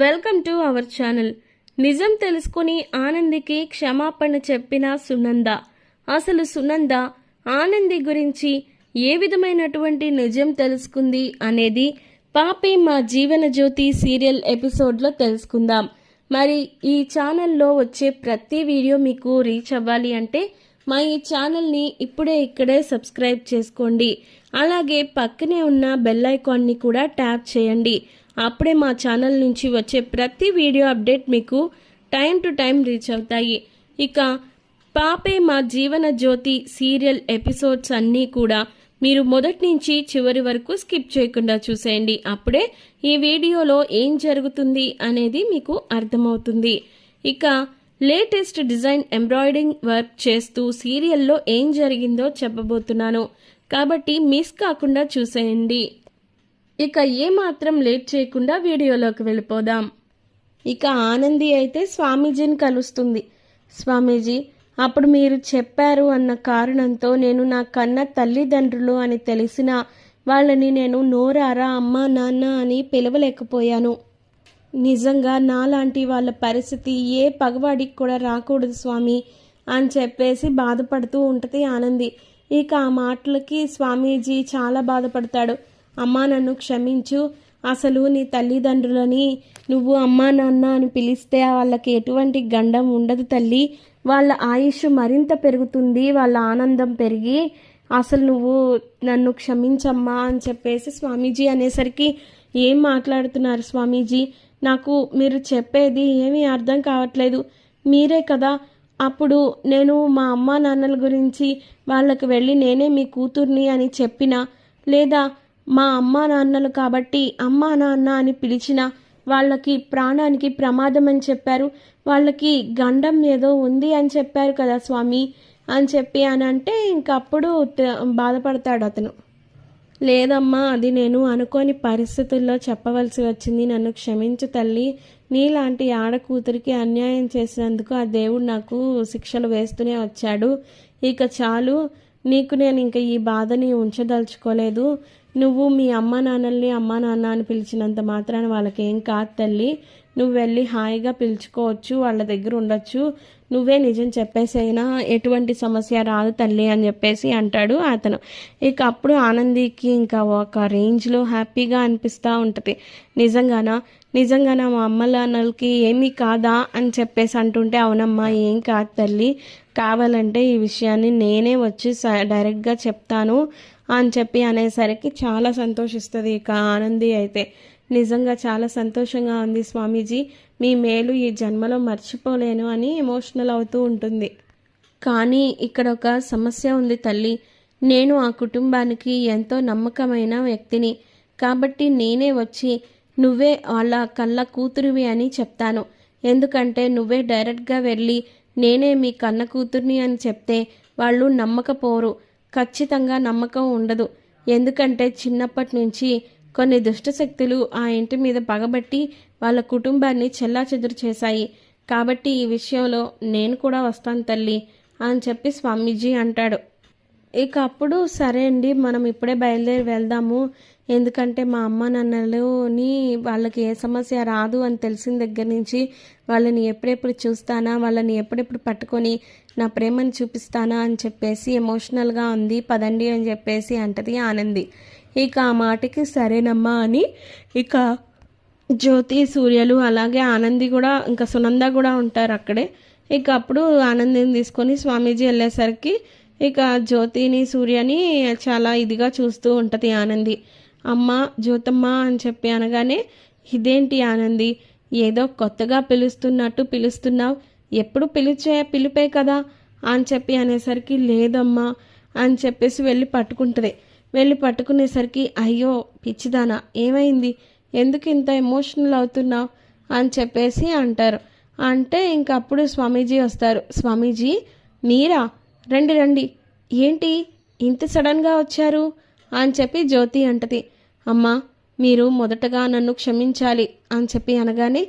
Welcome to our channel. నిజం తెలుసుకుని ఆనందికి క్షమాపణ చెప్పిన సునంద. అసలు సునంద ఆనంది గురించి ఏ విధమైనటువంటి నిజం తెలుసుకుంది అనేది పాపి మా జీవన జ్యోతి సీరియల్ ఎపిసోడ్లో తెలుసుకుందాం. మరి ఈ ఛానల్లో వచ్చే ప్రతి వీడియో మీకు రీచ్ అవ్వాలి అంటే మా ఈ ఛానల్ని ఇక్కడే సబ్స్క్రైబ్ చేసుకోండి. అలాగే పక్కనే ఉన్న బెల్ ఐకాన్ని కూడా ట్యాప్ చేయండి. అప్పుడే మా ఛానల్ నుంచి వచ్చే ప్రతి వీడియో అప్డేట్ మీకు టైం టు టైం రీచ్ అవుతాయి. ఇక పాపే మా జీవన జ్యోతి సీరియల్ ఎపిసోడ్స్ అన్నీ కూడా మీరు మొదటి నుంచి చివరి వరకు స్కిప్ చేయకుండా చూసేయండి. అప్పుడే ఈ వీడియోలో ఏం జరుగుతుంది అనేది మీకు అర్థమవుతుంది. ఇక లేటెస్ట్ డిజైన్ ఎంబ్రాయిడరింగ్ వర్క్ చేస్తూ సీరియల్లో ఏం జరిగిందో చెప్పబోతున్నాను, కాబట్టి మిస్ కాకుండా చూసేయండి. ఇక ఏమాత్రం లేట్ చేయకుండా వీడియోలోకి వెళ్ళిపోదాం. ఇక ఆనంది అయితే స్వామీజీని కలుస్తుంది. స్వామీజీ, అప్పుడు మీరు చెప్పారు అన్న కారణంతో నేను నా కన్న తల్లిదండ్రులు అని తెలిసిన వాళ్ళని నేను నోరారా అమ్మా నాన్న అని పిలవలేకపోయాను. నిజంగా నాలాంటి వాళ్ళ పరిస్థితి ఏ పగవాడికి కూడా రాకూడదు స్వామి అని చెప్పేసి బాధపడుతూ ఉంటుంది ఆనంది. ఇక ఆ మాటలకి స్వామీజీ చాలా బాధపడతాడు. అమ్మా నన్ను క్షమించు, అసలు నీ తల్లిదండ్రులని నువ్వు అమ్మా నాన్న అని పిలిస్తే వాళ్ళకి ఎటువంటి గండం ఉండదు తల్లి, వాళ్ళ ఆయుష్ మరింత పెరుగుతుంది, వాళ్ళ ఆనందం పెరిగి, అసలు నువ్వు నన్ను క్షమించమ్మా అని చెప్పేసి స్వామీజీ అనేసరికి ఏం మాట్లాడుతున్నారు స్వామీజీ, నాకు మీరు చెప్పేది ఏమీ అర్థం కావట్లేదు. మీరే కదా అప్పుడు నేను మా అమ్మా నాన్నల గురించి వాళ్ళకి వెళ్ళి నేనే మీ కూతుర్ని అని చెప్పినా, లేదా మా అమ్మా నాన్నలు కాబట్టి అమ్మా నాన్న అని పిలిచిన వాళ్ళకి ప్రాణానికి ప్రమాదం అని చెప్పారు, వాళ్ళకి గండం ఏదో ఉంది అని చెప్పారు కదా స్వామి అని చెప్పి అని అంటే ఇంకప్పుడు బాధపడతాడు అతను. లేదమ్మా, అది నేను అనుకోని పరిస్థితుల్లో చెప్పవలసి వచ్చింది, నన్ను క్షమించు తల్లి, నీలాంటి ఆడకూతురికి అన్యాయం చేసినందుకు ఆ దేవుడు నాకు శిక్షలు వేస్తూనే వచ్చాడు, ఇక చాలు, నీకు నేను ఇంకా ఈ బాధని ఉంచదలుచుకోలేదు, నువ్వు మీ అమ్మ నాన్నల్ని అమ్మా నాన్న అని పిలిచినంత మాత్రాన వాళ్ళకేం కాదు తల్లి, నువ్వు వెళ్ళి హాయిగా పిలుచుకోవచ్చు, వాళ్ళ దగ్గర ఉండొచ్చు, నువ్వే నిజం చెప్పేసైనా ఎటువంటి సమస్య రాదు తల్లి అని చెప్పేసి అంటాడు అతను. ఇక అప్పుడు ఆనందికి ఇంకా ఒక రేంజ్లో హ్యాపీగా అనిపిస్తూ ఉంటుంది. నిజంగానా మా అమ్మ నాన్నలకి ఏమీ కాదా అని చెప్పేసి అంటుంటే, అవునమ్మా ఏం కాదు తల్లి, కావాలంటే ఈ విషయాన్ని నేనే వచ్చి డైరెక్ట్గా చెప్తాను అని చెప్పి అనేసరికి చాలా సంతోషిస్తుంది. ఇక ఆనంది అయితే నిజంగా చాలా సంతోషంగా ఉంది స్వామీజీ, మీ మేలు ఈ జన్మలో మర్చిపోలేను అని ఎమోషనల్ అవుతూ ఉంటుంది. కానీ ఇక్కడ ఒక సమస్య ఉంది తల్లి, నేను ఆ కుటుంబానికి ఎంతో నమ్మకమైన వ్యక్తిని, కాబట్టి నేనే వచ్చి నువ్వే వాళ్ళ కళ్ళ కూతురివి అని చెప్తాను. ఎందుకంటే నువ్వే డైరెక్ట్గా వెళ్ళి నేనే మీ కన్న కూతుర్ని అని చెప్తే వాళ్ళు నమ్మకపోరు, ఖచ్చితంగా నమ్మకం ఉండదు. ఎందుకంటే చిన్నప్పటి నుంచి కొన్ని దుష్టశక్తులు ఆ ఇంటి మీద పగబట్టి వాళ్ళ కుటుంబాన్ని చెల్లాచెదురు చేశాయి, కాబట్టి ఈ విషయంలో నేను కూడా వస్తాను తల్లి అని చెప్పి స్వామీజీ అంటాడు. ఇక అప్పుడు సరే అండి, మనం ఇప్పుడే బయలుదేరి వెళ్దాము, ఎందుకంటే మా అమ్మ నాన్నలని వాళ్ళకి ఏ సమస్య రాదు అని తెలిసిన దగ్గర నుంచి వాళ్ళని ఎప్పుడెప్పుడు చూస్తానా, వాళ్ళని ఎప్పుడెప్పుడు పట్టుకొని నా ప్రేమను చూపిస్తానా అని చెప్పేసి ఎమోషనల్గా ఉంది, పదండి అని చెప్పేసి అంటది ఆనంది. ఇక ఆ మాటకి సరేనమ్మా అని ఇక జ్యోతి సూర్యలు అలాగే ఆనంది కూడా ఇంకా సునంద కూడా ఉంటారు అక్కడే. ఇక అప్పుడు ఆనందిని తీసుకొని స్వామీజీ వెళ్ళేసరికి ఇక జ్యోతిని సూర్యని చాలా ఇదిగా చూస్తూ ఉంటుంది ఆనంది. అమ్మ జ్యోతమ్మ అని చెప్పి అనగానే, ఇదేంటి ఆనంది, ఏదో కొత్తగా పిలుస్తున్నట్టు పిలుస్తున్నావు, ఎప్పుడు పిలిపే కదా అని చెప్పి అనేసరికి, లేదమ్మా అని చెప్పేసి వెళ్ళి పట్టుకుంటుంది. వెళ్ళి పట్టుకునేసరికి, అయ్యో పిచ్చిదానా ఏమైంది, ఎందుకు ఇంత ఎమోషనల్ అవుతున్నావు అని చెప్పేసి అంటారు. అంటే ఇంకప్పుడు స్వామీజీ వస్తారు. స్వామీజీ మీరా, రండి, ఏంటి ఇంత సడన్గా వచ్చారు అని చెప్పి జ్యోతి అంటది. అమ్మా మీరు మొదటగా నన్ను క్షమించాలి అని చెప్పి అనగానే,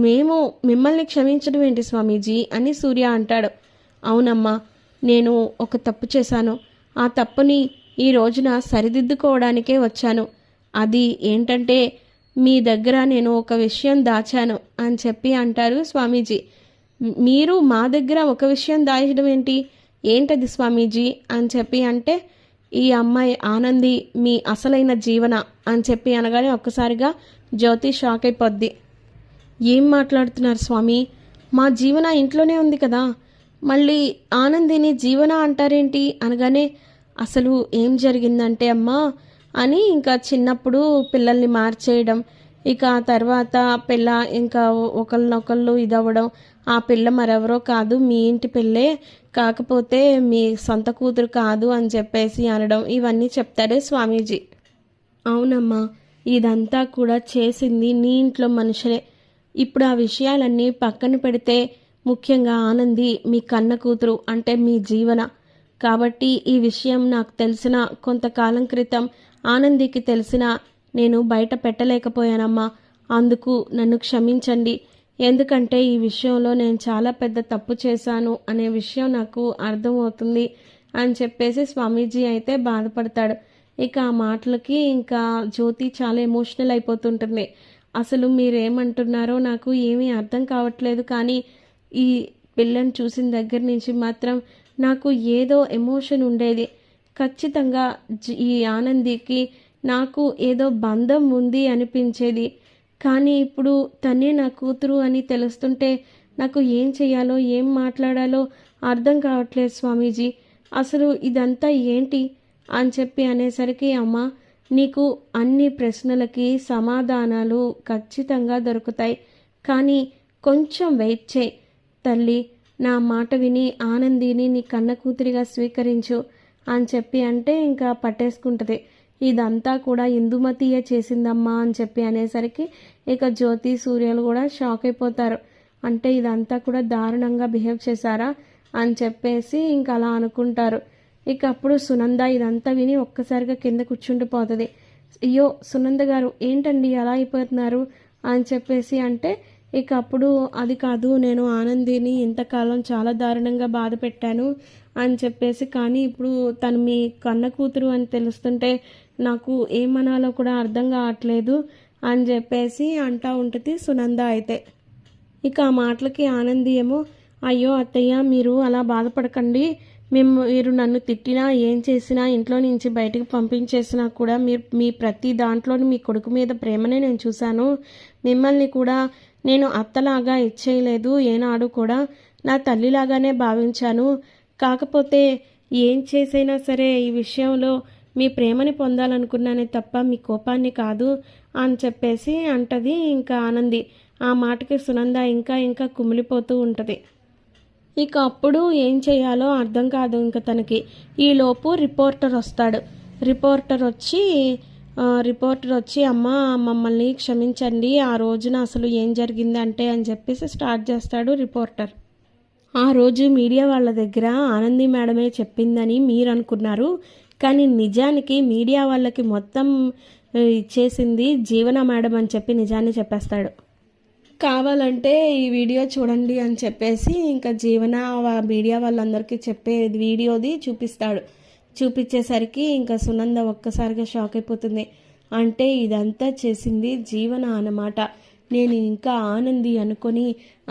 మేము మిమ్మల్ని క్షమించడం ఏంటి స్వామీజీ అని సూర్య అంటాడు. అవునమ్మా, నేను ఒక తప్పు చేశాను, ఆ తప్పుని ఈ రోజున సరిదిద్దుకోవడానికే వచ్చాను. అది ఏంటంటే మీ దగ్గర నేను ఒక విషయం దాచాను అని చెప్పి అంటారు స్వామీజీ. మీరు మా దగ్గర ఒక విషయం దాచడం ఏంటి, ఏంటది స్వామీజీ అని చెప్పి అంటే, ఈ అమ్మాయి ఆనంది మీ అసలైన జీవన అని చెప్పి అనగానే ఒక్కసారిగా జ్యోతి షాక్ అయిపోద్ది. ఏం మాట్లాడుతున్నారు స్వామి, మా జీవన ఇంట్లోనే ఉంది కదా, మళ్ళీ ఆనందిని జీవన అంటారేంటి అనగానే, అసలు ఏం జరిగిందంటే అమ్మా అని ఇంకా చిన్నప్పుడు పిల్లల్ని మార్చేయడం, ఇక ఆ తర్వాత పిల్ల ఇంకా ఒకళ్ళనొకళ్ళు ఇదవ్వడం, ఆ పిల్ల మరెవరో కాదు మీ ఇంటి పిల్లే, కాకపోతే మీ సొంత కూతురు కాదు అని చెప్పేసి అనడం, ఇవన్నీ చెప్తారు స్వామీజీ. అవునమ్మా, ఇదంతా కూడా చేసింది నీ ఇంట్లో మనుషులే. ఇప్పుడు ఆ విషయాలన్నీ పక్కన పెడితే ముఖ్యంగా ఆనంది మీ కన్న కూతురు అంటే మీ జీవన. కాబట్టి ఈ విషయం నాకు తెలిసిన కొంతకాలం క్రితం ఆనందికి తెలిసిన నేను బయట పెట్టలేకపోయానమ్మా. అందుకు నన్ను క్షమించండి. ఎందుకంటే ఈ విషయంలో నేను చాలా పెద్ద తప్పు చేశాను అనే విషయం నాకు అర్థమవుతుంది అని చెప్పేసి స్వామీజీ అయితే బాధపడతాడు. ఇక ఆ మాటలకి ఇంకా జ్యోతి చాలా ఎమోషనల్ అయిపోతుంటుంది. అసలు మీరేమంటున్నారో నాకు ఏమీ అర్థం కావట్లేదు, కానీ ఈ పిల్లని చూసిన దగ్గర నుంచి మాత్రం నాకు ఏదో ఎమోషన్ ఉండేది. ఖచ్చితంగా ఈ ఆనందికి నాకు ఏదో బంధం ఉంది అనిపించేది. కానీ ఇప్పుడు తనే నా కూతురు అని తెలుస్తుంటే నాకు ఏం చేయాలో ఏం మాట్లాడాలో అర్థం కావట్లేదు స్వామీజీ. అసలు ఇదంతా ఏంటి అని చెప్పి అనేసరికి, అమ్మ నీకు అన్ని ప్రశ్నలకి సమాధానాలు ఖచ్చితంగా దొరుకుతాయి, కానీ కొంచెం వెయిట్ చేయి తల్లి. నా మాట విని ఆనందిని నీ కన్న కూతురిగా స్వీకరించు అని చెప్పి అంటే ఇంకా పట్టేసుకుంటుంది. ఇదంతా కూడా ఇందుమతియే చేసిందమ్మా అని చెప్పి అనేసరికి ఇక జ్యోతి సూర్యలు కూడా షాక్ అయిపోతారు. అంటే ఇదంతా కూడా దారుణంగా బిహేవ్ చేశారా అని చెప్పేసి ఇంకా అలా అనుకుంటారు. ఇక అప్పుడు సునంద ఇదంతా విని ఒక్కసారిగా కింద కూర్చుండిపోతుంది. అయ్యో సునంద గారు ఏంటండి అలా అయిపోతున్నారు అని చెప్పేసి అంటే, ఇక అప్పుడు అది కాదు, నేను ఆనందిని ఇంతకాలం చాలా దారుణంగా బాధ పెట్టాను అని చెప్పేసి, కానీ ఇప్పుడు తను మీ కన్న కూతురు అని తెలుస్తుంటే నాకు ఏమనాలో కూడా అర్థం కావట్లేదు అని చెప్పేసి అంటూ ఉంటుంది సునంద అయితే. ఇక ఆ మాటలకి ఆనంది ఏమో, అయ్యో అత్తయ్య మీరు అలా బాధపడకండి, మీరు నన్ను తిట్టినా ఏం చేసినా ఇంట్లో నుంచి బయటకు పంపించేసినా కూడా మీరు మీ ప్రతి దాంట్లోని మీ కొడుకు మీద ప్రేమనే నేను చూశాను. మిమ్మల్ని కూడా నేను అత్తలాగా ఇచ్చేయలేదు, ఏనాడు కూడా నా తల్లిలాగానే భావించాను. కాకపోతే ఏం చేసైనా సరే ఈ విషయంలో మీ ప్రేమని పొందాలనుకున్నానే తప్ప మీ కోపాన్ని కాదు అని చెప్పేసి అంటది ఇంకా ఆనంది. ఆ మాటకి సునంద ఇంకా ఇంకా కుమిలిపోతూ ఉంటుంది. ఇక అప్పుడు ఏం చేయాలో అర్థం కాదు ఇంకా తనకి. ఈలోపు రిపోర్టర్ వస్తాడు. రిపోర్టర్ వచ్చి అమ్మ మమ్మల్ని క్షమించండి, ఆ రోజున అసలు ఏం జరిగిందంటే అని చెప్పేసి స్టార్ట్ చేస్తాడు రిపోర్టర్. ఆ రోజు మీడియా వాళ్ళ దగ్గర ఆనంది మేడమే చెప్పిందని మీరు అనుకున్నారు, కానీ నిజానికి మీడియా వాళ్ళకి మొత్తం ఇచ్చేసింది జీవన మేడం అని చెప్పి నిజాన్ని చెప్పేస్తాడు. కావాలంటే ఈ వీడియో చూడండి అని చెప్పేసి ఇంకా జీవన మీడియా వాళ్ళందరికీ చెప్పే వీడియోది చూపిస్తాడు. చూపించేసరికి ఇంకా సునంద ఒక్కసారిగా షాక్ అయిపోతుంది. అంటే ఇదంతా చేసింది జీవన అన్నమాట. నేను ఇంకా ఆనంది అనుకొని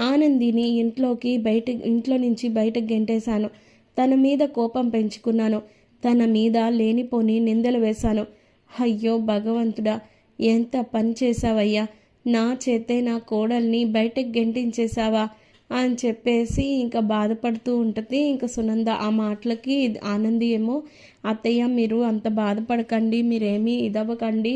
ఆనందిని ఇంట్లో నుంచి బయటకు గెంటేశాను. తన మీద కోపం పెంచుకున్నాను, తన మీద లేనిపోని నిందలు వేశాను. అయ్యో భగవంతుడా, ఎంత పని చేశావయ్యా, నా చేతే నా కోడల్ని బయటకు గెంటించేశావా అని చెప్పేసి ఇంకా బాధపడుతూ ఉంటుంది ఇంకా సునంద. ఆ మాటలకి ఆనంది ఏమో, అత్తయ్య మీరు అంత బాధపడకండి, మీరేమీ ఇదవ్వకండి,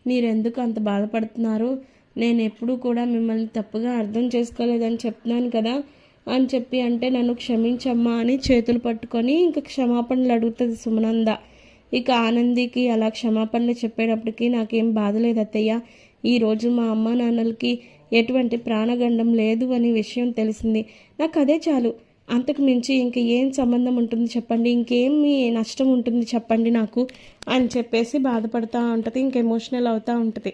మీరెందుకు అంత బాధపడుతున్నారు, నేను ఎప్పుడూ కూడా మిమ్మల్ని తప్పుగా అర్థం చేసుకోలేదని చెప్తున్నాను కదా అని చెప్పి అంటే, నన్ను క్షమించమ్మా అని చేతులు పట్టుకొని ఇంకా క్షమాపణలు అడుగుతుంది సునంద. ఇక ఆనందికి అలా క్షమాపణలు చెప్పేటప్పటికి నాకేం బాధలేదు అత్తయ్య, ఈరోజు మా అమ్మ నాన్నలకి ఎటువంటి ప్రాణగండం లేదు అనే విషయం తెలిసింది, నాకు అదే చాలు, అంతకు మించి ఇంక ఏం సంబంధం ఉంటుంది చెప్పండి, ఇంకేమి నష్టం ఉంటుంది చెప్పండి నాకు అని చెప్పేసి బాధపడుతూ ఉంటుంది, ఇంక ఎమోషనల్ అవుతూ ఉంటుంది.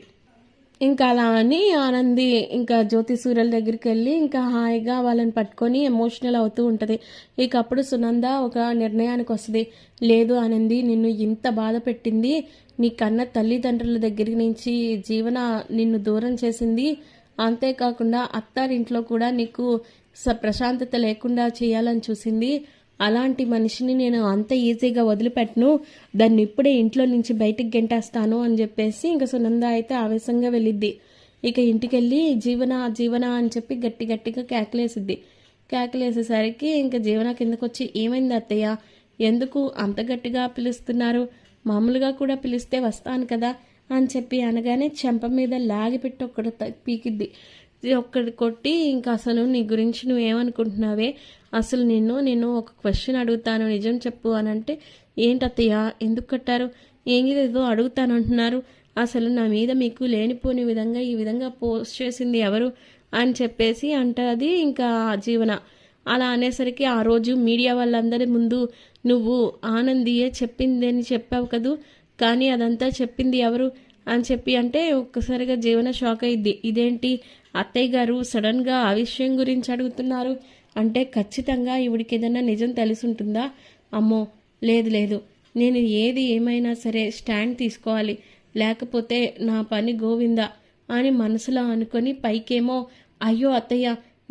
ఇంకా అలా అని ఆనంది ఇంకా జ్యోతి సూర్యుల దగ్గరికి వెళ్ళి ఇంకా హాయిగా వాళ్ళని పట్టుకొని ఎమోషనల్ అవుతూ ఉంటుంది. ఇక అప్పుడు సునంద ఒక నిర్ణయానికి వస్తుంది. లేదు ఆనంది, నిన్ను ఇంత బాధ పెట్టింది నీ కన్న తల్లిదండ్రుల దగ్గర నుంచి జీవన నిన్ను దూరం చేసింది. అంతేకాకుండా అత్తారింట్లో కూడా నీకు ప్రశాంతత లేకుండా చేయాలని చూసింది. అలాంటి మనిషిని నేను అంత ఈజీగా వదిలిపెట్టను, దాన్ని ఇప్పుడే ఇంట్లో నుంచి బయటికి గెంటేస్తాను అని చెప్పేసి ఇంకా సునంద అయితే ఆవేశంగా వెళ్ళిద్ది. ఇక ఇంటికెళ్ళి జీవన జీవన అని చెప్పి గట్టి గట్టిగా కేకలేసిద్ది. కేకలేసేసరికి ఇంకా జీవన కిందకొచ్చి, ఏమైంది అత్తయ్య, ఎందుకు అంత గట్టిగా పిలుస్తున్నారు, మామూలుగా కూడా పిలిస్తే వస్తాను కదా అని చెప్పి అనగానే చెంప మీద లాగిపెట్టి ఒక్కడు పీకిద్ది. ఒక్కడి కొట్టి, ఇంకా అసలు నీ గురించి నువ్వేమనుకుంటున్నావే, అసలు నేను ఒక క్వశ్చన్ అడుగుతాను, నిజం చెప్పు అని అంటే, ఏంటత్తయ్య ఎందుకు కట్టారు, ఏదో అడుగుతాను అంటున్నారు, అసలు నా మీద మీకు లేనిపోని విధంగా ఈ విధంగా పోస్ట్ చేసింది ఎవరు అని చెప్పేసి అంటది ఇంకా జీవన. అలా అనేసరికి, ఆ రోజు మీడియా వాళ్ళందరి ముందు నువ్వు ఆనందియే చెప్పిందని చెప్పావు కదూ, కానీ అదంతా చెప్పింది ఎవరు అని చెప్పి అంటే ఒక్కసారిగా జీవన షాక్ అయ్యిద్ది. ఇదేంటి అత్తయ్య గారు సడన్గా ఆ విషయం గురించి అడుగుతున్నారు అంటే, ఖచ్చితంగా ఈవిడికి ఏదైనా నిజం తెలిసి ఉంటుందా? అమ్మో లేదు లేదు, నేను ఏది ఏమైనా సరే స్టాండ్ తీసుకోవాలి, లేకపోతే నా పని గోవిందా అని మనసులో అనుకొని పైకేమో, అయ్యో అత్తయ్య,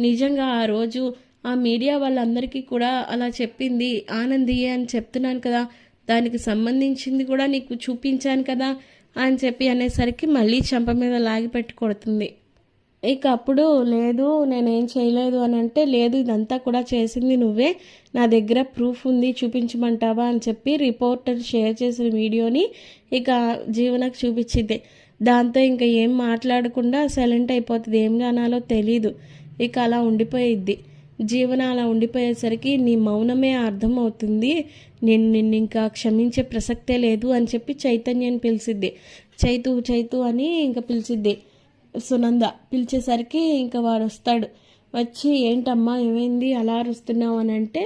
నిజంగా ఆ రోజు ఆ మీడియా వాళ్ళందరికీ కూడా అలా చెప్పింది ఆనందియే అని చెప్తున్నాను కదా, దానికి సంబంధించింది కూడా నీకు చూపించాను కదా అని చెప్పి అనేసరికి మళ్ళీ చెంప మీద లాగి పెట్టి కొడుతుంది. ఇక అప్పుడు, లేదు నేనేం చేయలేదు అని అంటే, లేదు ఇదంతా కూడా చేసింది నువ్వే, నా దగ్గర ప్రూఫ్ ఉంది చూపించమంటావా అని చెప్పి రిపోర్టర్ షేర్ చేసిన వీడియోని ఇక జీవనకు చూపించింది. దాంతో ఇంకా ఏం మాట్లాడకుండా సైలెంట్ అయిపోతుంది. ఏం అనాలో తెలీదు. ఇక అలా ఉండిపోయిద్ది. జీవన అలా ఉండిపోయేసరికి, నీ మౌనమే అర్థం అవుతుంది, నేను నిన్ను ఇంకా క్షమించే ప్రసక్తే లేదు అని చెప్పి చైతన్యని పిలిచిద్ది. చైతు చైతు అని ఇంకా పిలిచిద్ది సునంద. పిలిచేసరికి ఇంకా వాడు వస్తాడు. వచ్చి, ఏంటమ్మా ఏమైంది అలా అరుస్తున్నావు అని అంటే,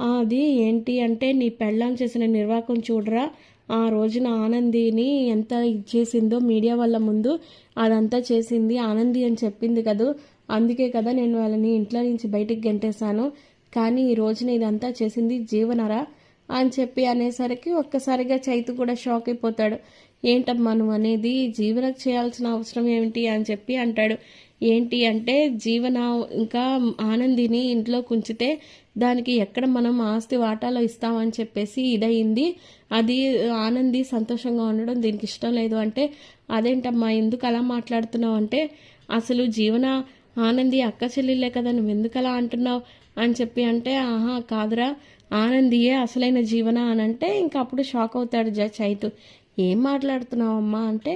అది ఏంటి అంటే, నీ పెళ్ళాం చేసిన నిర్వాకం చూడరా, ఆ రోజున ఆనందిని ఎంత ఇచ్చేసిందో మీడియా వాళ్ళ ముందు, అదంతా చేసింది ఆనంది అని చెప్పింది కదూ, అందుకే కదా నేను వాళ్ళని ఇంట్లో నుంచి బయటికి గెంటేశాను, కానీ ఈ రోజున ఇదంతా చేసింది జీవనరా అని చెప్పి అనేసరికి ఒక్కసారిగా చైతు కూడా షాక్ అయిపోతాడు. ఏంటమ్మా నువ్వు అనేది, జీవనకు చేయాల్సిన అవసరం ఏమిటి అని చెప్పి అంటాడు. ఏంటి అంటే, జీవన ఇంకా ఆనందిని ఇంట్లో కుంచితే దానికి ఎక్కడ మనం ఆస్తి వాటాలో ఇస్తామని చెప్పేసి ఇదయింది, అది ఆనంది సంతోషంగా ఉండడం దీనికి ఇష్టం లేదు అంటే, అదేంటమ్మా ఎందుకు అలా మాట్లాడుతున్నావు అంటే, అసలు జీవన ఆనంది అక్క చెల్లెళ్ళే కదా, నువ్వు ఎందుకు అలా అంటున్నావు అని చెప్పి అంటే, ఆహా కాదురా, ఆనందియే అసలైన జీవన అని అంటే, ఇంకా అప్పుడు షాక్ అవుతాడు చైతు. ఏం మాట్లాడుతున్నావమ్మా అంటే,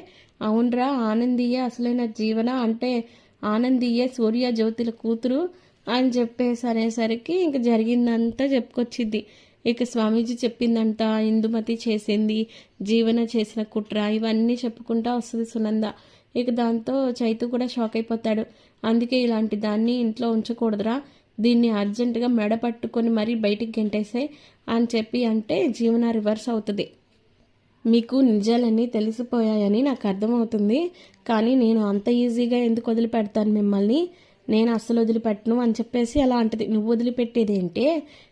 అవునరా ఆనందియే అసలైన జీవన అంటే, ఆనందియే సూర్య జ్యోతిల కూతురు అని చెప్పేసి అనేసరికి ఇంక జరిగిందంతా చెప్పుకొచ్చిద్ది. ఇక స్వామీజీ చెప్పిందంట, ఇందుమతి చేసింది, జీవన చేసిన కుట్ర, ఇవన్నీ చెప్పుకుంటా వస్తుంది సునంద. ఇక దాంతో చైతు కూడా షాక్ అయిపోతాడు. అందుకే ఇలాంటి దాన్ని ఇంట్లో ఉంచకూడదురా, దీన్ని అర్జెంటుగా మెడ పట్టుకొని మరీ బయటికి గెంటేసే అని చెప్పి అంటే, జీవన రివర్స్ అవుతుంది. మీకు నిజాలన్నీ తెలిసిపోయాయని నాకు అర్థమవుతుంది, కానీ నేను అంత ఈజీగా ఎందుకు వదిలిపెడతాను మిమ్మల్ని, నేను అస్సలు వదిలిపెట్టను అని చెప్పేసి అలా అంటది. నువ్వు వదిలిపెట్టేది ఏంటే,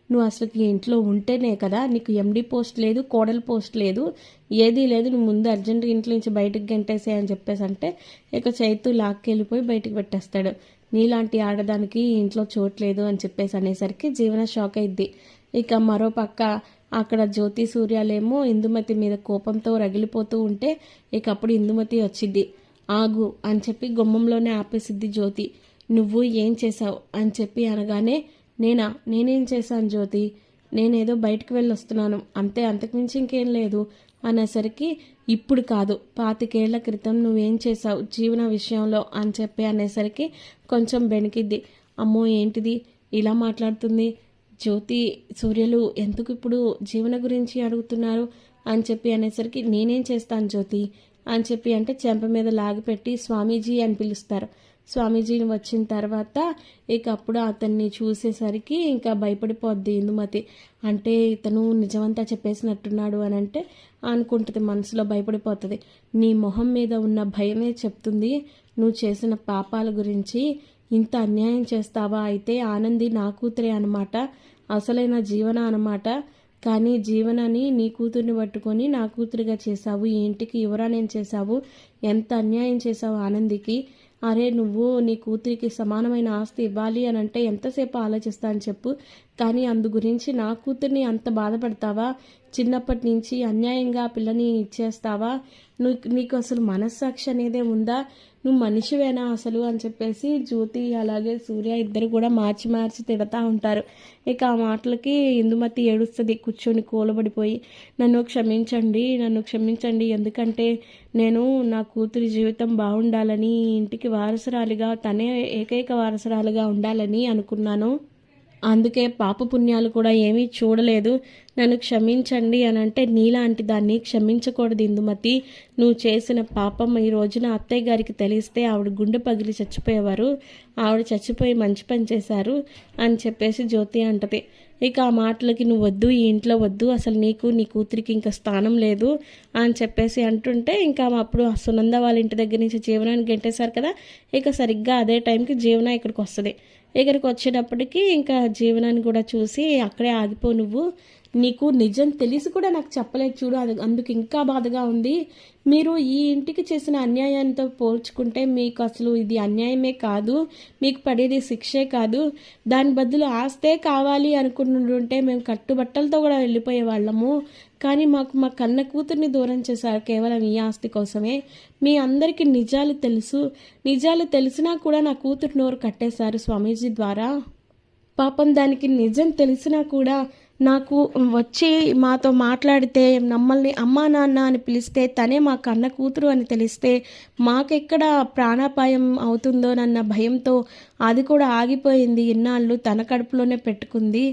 నువ్వు అసలు ఇంట్లో ఉంటేనే కదా, నీకు ఎండి పోస్ట్ లేదు, కోడలి పోస్ట్ లేదు, ఏదీ లేదు, నువ్వు ముందు అర్జెంట్ ఇంట్లో నుంచి బయటకు గెంటేసే అని చెప్పేసి అంటే, ఇక చైతు లాక్కెళ్ళిపోయి బయటకు పెట్టేస్తాడు. నీలాంటి ఆడదానికి ఇంట్లో చోట్లేదు అని చెప్పేసి అనేసరికి జీవన షాక్ అయింది. ఇక మరో పక్క అక్కడ జ్యోతి సూర్యాలేమో ఇందుమతి మీద కోపంతో రగిలిపోతూ ఉంటే, ఇక అప్పుడు ఇందుమతి వచ్చిద్ది. ఆగు అని చెప్పి గుమ్మంలోనే ఆపేసిద్ది జ్యోతి. నువ్వు ఏం చేసావు అని చెప్పి అనగానే, నేనేం చేశాను జ్యోతి, నేనేదో బయటకు వెళ్ళి వస్తున్నాను అంతే, అంతకుమించి ఇంకేం లేదు అనేసరికి, ఇప్పుడు కాదు 25 ఏళ్ల క్రితం నువ్వేం చేసావు జీవన విషయంలో అని చెప్పి అనేసరికి కొంచెం బెనికిద్ది. అమ్మో ఏంటిది ఇలా మాట్లాడుతుంది, జ్యోతి సూర్యలు ఎందుకు ఇప్పుడు జీవన గురించి అడుగుతున్నారు అని చెప్పి అనేసరికి, నేనేం చేస్తాను జ్యోతి అని చెప్పి అంటే చెంప మీద లాగిపెట్టి స్వామీజీ అని పిలుస్తారు. స్వామీజీని వచ్చిన తర్వాత ఇక అప్పుడు అతన్ని చూసేసరికి ఇంకా భయపడిపోద్ది ఇందుమతి. అంటే ఇతను నిజమంతా చెప్పేసినట్టున్నాడు అని అంటే అనుకుంటుంది, మనసులో భయపడిపోతుంది. నీ మొహం మీద ఉన్న భయమే చెప్తుంది నువ్వు చేసిన పాపాల గురించి. ఇంత అన్యాయం చేస్తావా, అయితే ఆనంది నా కూతురే అనమాట, అసలైన జీవన అనమాట కానీ జీవనాన్ని నీ కూతుర్ని పట్టుకొని నా కూతురుగా చేశావు, ఈ ఇంటికి యువరాణిని చేశావు, ఎంత అన్యాయం చేశావు ఆనందికి. అరే నువ్వు నీ కూతురికి సమానమైన ఆస్తి ఇవ్వాలి అని అంటే ఎంతసేపు ఆలోచిస్తా అని చెప్పు, కానీ అందు గురించి నా కూతుర్ని అంత బాధపడతావా? చిన్నప్పటి నుంచి అన్యాయంగా పిల్లని ఇచ్చేస్తావా? నీకు అసలు మనస్సాక్షి అనేదే ఉందా? నువ్వు మనిషివేనా అసలు అని చెప్పేసి జ్యోతి అలాగే సూర్య ఇద్దరు కూడా మార్చి మార్చి తిడతా ఉంటారు. ఇక ఆ మాటలకి ఇందుమతి ఏడుస్తుంది కూర్చొని కూలబడిపోయి. నన్ను క్షమించండి, ఎందుకంటే నేను నా కూతురి జీవితం బాగుండాలని, ఇంటికి వారసురాలిగా, తనే ఏకైక వారసురాలిగా ఉండాలని అనుకున్నాను. అందుకే పాపపుణ్యాలు కూడా ఏమీ చూడలేదు. నన్ను క్షమించండి అని అంటే నీలాంటి దాన్ని క్షమించకూడదు ఇందుమతి. నువ్వు చేసిన పాపం ఈ రోజున అత్తయ్య గారికి తెలిస్తే ఆవిడ గుండె పగిలి చచ్చిపోయేవారు. ఆవిడ చచ్చిపోయి మంచి పని చేశారు అని చెప్పేసి జ్యోతి అంటది. ఇక ఆ మాటలకి నువ్వు వద్దు, ఈ ఇంట్లో వద్దు, అసలు నీకు నీ కూతురికి ఇంకా స్థానం లేదు అని చెప్పేసి అంటుంటే ఇంకా అప్పుడు సునంద వాళ్ళ ఇంటి దగ్గర నుంచి జీవనానికి గెంటేశారు కదా. ఇక సరిగ్గా అదే టైంకి జీవన ఇక్కడికి వస్తుంది. ఇక్కడికి వచ్చేటప్పటికి ఇంకా జీవనాన్ని కూడా చూసి అక్కడే ఆగిపో, నువ్వు నీకు నిజం తెలిసి కూడా నాకు చెప్పలేదు చూడు, అది అందుకు ఇంకా బాధగా ఉంది. మీరు ఈ ఇంటికి చేసిన అన్యాయంతో పోల్చుకుంటే మీకు అసలు ఇది అన్యాయమే కాదు, మీకు పడేది శిక్షే కాదు. దాని బదులు ఆస్తే కావాలి అనుకుంటుంటే మేము కట్టుబట్టలతో కూడా వెళ్ళిపోయే వాళ్ళము. కానీ మాకు మా కన్న కూతుర్ని దూరం చేశారు కేవలం ఈ ఆస్తి కోసమే. మీ అందరికీ నిజాలు తెలిసినా కూడా నా కూతురు నోరు కట్టేశారు స్వామీజీ ద్వారా. పాపం దానికి నిజం తెలిసినా కూడా నాకు వచ్చి మాతో మాట్లాడితే, మమ్మల్ని అమ్మా నాన్న అని పిలిస్తే, తనే మా కన్న కూతురు అని తెలిస్తే మాకెక్కడ ప్రాణాపాయం అవుతుందోనన్న భయంతో అది కూడా ఆగిపోయింది. ఇన్నాళ్ళు తన కడుపులోనే పెట్టుకుంది.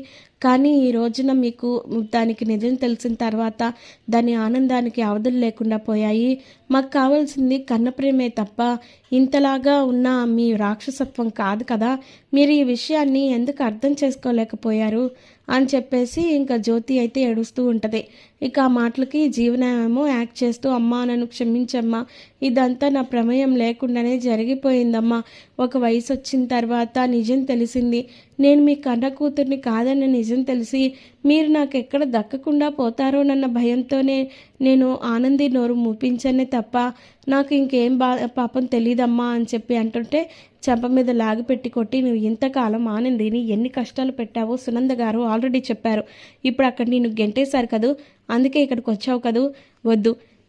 కానీ ఈ రోజున మీకు దానికి నిజం తెలిసిన తర్వాత దాని ఆనందానికి అవధులు లేకుండా పోయాయి. మాకు కావాల్సింది కన్నప్రేమే తప్ప ఇంతలాగా ఉన్న మీ రాక్షసత్వం కాదు కదా. మీరు ఈ విషయాన్ని ఎందుకు అర్థం చేసుకోలేకపోయారు అని చెప్పేసి ఇంకా జ్యోతి అయితే ఏడుస్తూ ఉంటుంది. ఇక ఆ మాటలకి జీవన ఏమో యాక్ట్ చేస్తూ, అమ్మా నన్ను క్షమించమ్మా, ఇదంతా నా ప్రమేయం లేకుండానే జరిగిపోయిందమ్మా. ఒక వయసు వచ్చిన తర్వాత నిజం తెలిసింది. నేను మీ కన్న కూతుర్ని కాదన్న నిజం తెలిసి మీరు నాకు ఎక్కడ దక్కకుండా పోతారోనన్న భయంతోనే నేను ఆనంది నోరు మూపించనే తప్ప నాకు ఇంకేం పాపం తెలీదమ్మా అని చెప్పి అంటుంటే చెంప మీద లాగిపెట్టి కొట్టి, నువ్వు ఇంతకాలం ఆనందిని ఎన్ని కష్టాలు పెట్టావో సునంద గారు ఆల్రెడీ చెప్పారు. ఇప్పుడు అక్కడ నేను గెంటేశారు కదూ, అందుకే ఇక్కడికి వచ్చావు కదూ.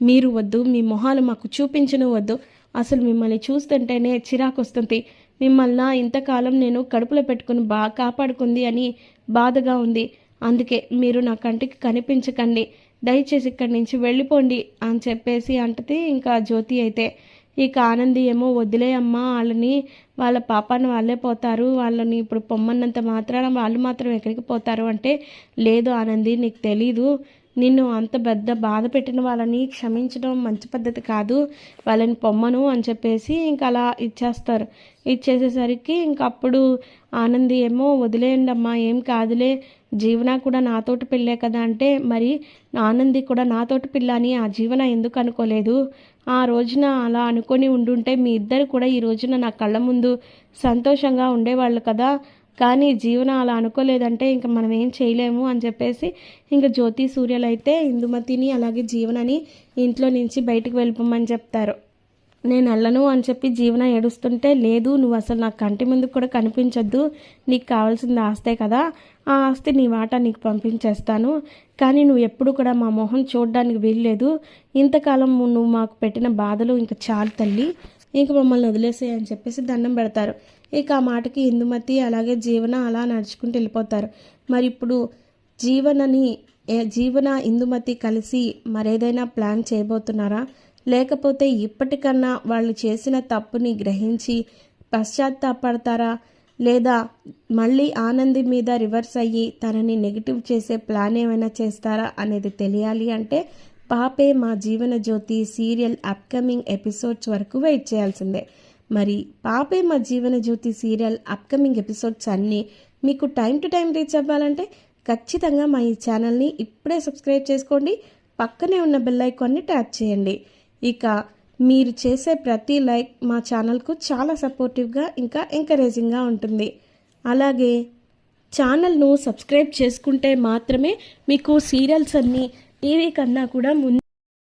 మీరు వద్దు, మీ మొహాలు మాకు చూపించను వద్దు. అసలు మిమ్మల్ని చూస్తుంటేనే చిరాకు వస్తుంది. మిమ్మల్ని ఇంతకాలం నేను కడుపులో పెట్టుకుని కాపాడుకుంది అని బాధగా ఉంది. అందుకే మీరు నా కంటికి కనిపించకండి, దయచేసి ఇక్కడి నుంచి వెళ్ళిపోండి అని చెప్పేసి అంటది. ఇంకా జ్యోతి అయితే ఇక ఆనంది ఏమో, వదిలే అమ్మా, వాళ్ళ పాపాన్ని వాళ్ళే పోతారు, వాళ్ళని ఇప్పుడు పొమ్మన్నంత మాత్రాన వాళ్ళు మాత్రం ఎక్కడికి పోతారు అంటే, లేదు ఆనంది, నీకు తెలీదు, నిన్ను అంత పెద్ద బాధ పెట్టిన వాళ్ళని క్షమించడం మంచి పద్ధతి కాదు, వాళ్ళని పొమ్మను అని చెప్పేసి ఇంకా అలా ఇచ్చేసేసరికి ఇంకప్పుడు ఆనంది ఏమో, వదిలేయండి అమ్మా, ఏం కాదులే, జీవన కూడా నాతోటి పిల్లే కదా అంటే, మరి ఆనంది కూడా నాతోటి పిల్ల అని ఆ జీవన ఎందుకు అనుకోలేదు? ఆ రోజున అలా అనుకొని ఉండుంటే మీ ఇద్దరు కూడా ఈ రోజున నా కళ్ళ ముందు సంతోషంగా ఉండేవాళ్ళు కదా. కానీ జీవన అలా అనుకోలేదంటే ఇంక మనం ఏం చేయలేము అని చెప్పేసి ఇంకా జ్యోతి సూర్యలు అయితే ఇందుమతిని అలాగే జీవనని ఇంట్లో నుంచి బయటకు వెళ్ళిపోమని చెప్తారు. నేను వెళ్ళను అని చెప్పి జీవన ఏడుస్తుంటే, లేదు, నువ్వు అసలు నా కంటి ముందు కూడా కనిపించొద్దు, నీకు కావాల్సింది ఆస్తే కదా, ఆ ఆస్తి నీ వాటా నీకు పంపించేస్తాను, కానీ నువ్వు ఎప్పుడు కూడా మా మొహం చూడడానికి వీల్లేదు, ఇంతకాలం నువ్వు మాకు పెట్టిన బాధలు ఇంకా చాలు తల్లి, ఇంక మమ్మల్ని వదిలేసే అని చెప్పేసి దండం పెడతారు. ఇక ఆ మాటకి ఇందుమతి అలాగే జీవన అలా నడుచుకుంటూ వెళ్ళిపోతారు. మరి ఇప్పుడు జీవన ఇందుమతి కలిసి మరేదైనా ప్లాన్ చేయబోతున్నారా, లేకపోతే ఇప్పటికన్నా వాళ్ళు చేసిన తప్పుని గ్రహించి పశ్చాత్తాపడతారా, లేదా మళ్ళీ ఆనంది మీద రివర్స్ అయ్యి తనని నెగిటివ్ చేసే ప్లాన్ ఏమైనా చేస్తారా అనేది తెలియాలి అంటే పాపే మా Jeevan Jyoti serial upcoming episodes వరకు వెయిట్ చేయాల్సిందే. మరి పాపే మా Jeevan Jyoti serial upcoming episodes అన్నీ మీకు టైం టు టైం రీచ్ అవ్వాలంటే ఖచ్చితంగా మా ఈ ఛానల్ని ఇప్పుడే సబ్స్క్రైబ్ చేసుకోండి, పక్కనే ఉన్న బెల్ ఐకాన్ని ట్యాప్ చేయండి. ఇక మీరు చేసే ప్రతి లైక్ మా ఛానల్కు చాలా సపోర్టివ్గా ఇంకా ఎంకరేజింగ్గా ఉంటుంది. అలాగే ఛానల్ను సబ్స్క్రైబ్ చేసుకుంటే మాత్రమే మీకు సీరియల్స్ అన్నీ టీవీ కన్నా కూడా ముందు